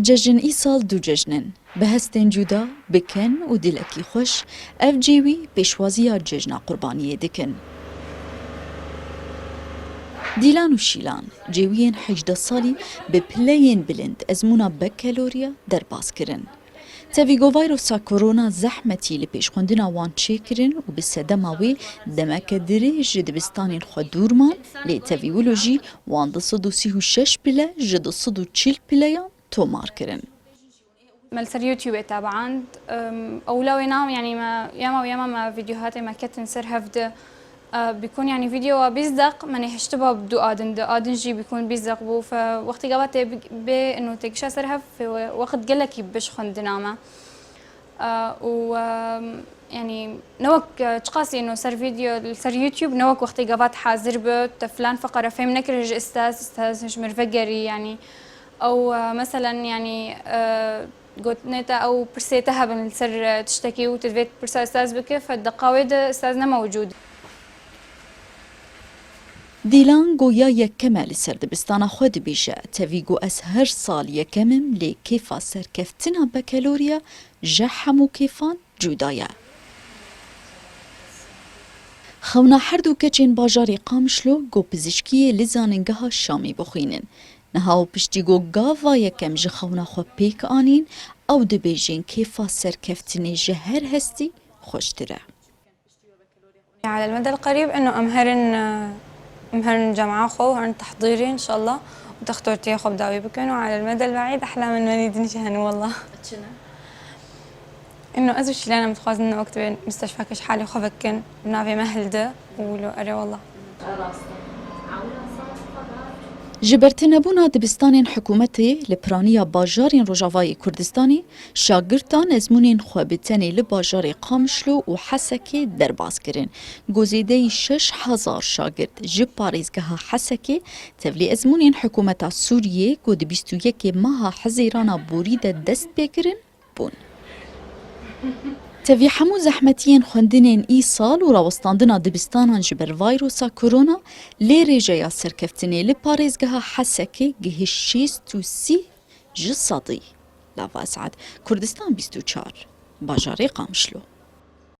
جەژن ئیساڵ دوو جەژنن بە هەستên جودا بکەن و dilekî xweş ev cêwî pêşwaziya cejna qurbaniyê dikin. Dîlan û Şîlan cêwiyên 18 salî bi pileyên bilind ezmûna Bekkeloriya derbas kirin. Tevî govayrosa korona zehmetî li pêşxwendina wan çêkirin û bi sedema wê demeke dirêj ji dibistanên xwe dûr man, lê tevî wilo jî wan 236 pile ji 240 pileyan tomar kirin. مال يوتيوب طبعا اولوي نام يعني ما ياما وياما ما فيديوهاتي ما كنت نسر هفده بيكون يعني فيديو بيصدق ماني هشتبه بدو ادن جي بيكون بيصدق بو فوقت قابت انه تكشا سرها في وقت قالك باش خندنامه و يعني نوك تقاسي انه سر فيديو سر يوتيوب نوك وقت قابت حاضر بت فلان فقره فهم نكرج استاذ مش مرفقري يعني او مثلا يعني قلت نتا او برسيتها بالسر تشتكي وتدفيت برسا استاذ بك فالدقاويد استاذنا موجود. دیلان گویا یەکەمە li ser dibistana xwe dibêje tevî got ez her sal yekemim lê kêfa serkeftina Bekkeloriya ji hemû kêfan cuda ye. Xewna her du keçên bajarê Qamişlo got pizîşkiyê li zanîngeha Şamê bixwînin. Niha û piştî got gava yekem ji xewna xwe pêk anîn ew dibêjin kêfa serkeftinê ji her hestî xweştir e. على المدى القريب انه امهرن جامعة خو وهرن تحضيري ان شاء الله وتختورتي خو بداوي بكن وعلى المدى البعيد احلام من وليدني شهني والله انه ازو شي انا متخوز انه وقت بين مستشفى كش حالي خو بكن بنافي مهلده ولو اري والله Ji bertinebûna dibistanên hikûmetê li piraniya bajarên Rojavayê Kurdistanê, şagirtan ezmûnên xwe bi tenê li bajarê Qamişlo û Hesekê derbas kirin. Gozêdeyî 6000 şagird ji parêzgeha Hesekê tevlî ezmûnên hikûmeta Sûriyê ku di 21 meha Hezêrana Borî de dest pêkirin bûn. Tevî hemû zehmetiyên xwendinên îsal û rawestandina dibistanan ji ber vayrosa korona lê rêjeya serkeftinê li parêzgeha Hesekê gihîşt 630 ji sedî. Lava Esad, Kurdistan 24, bajarê Qamişlo.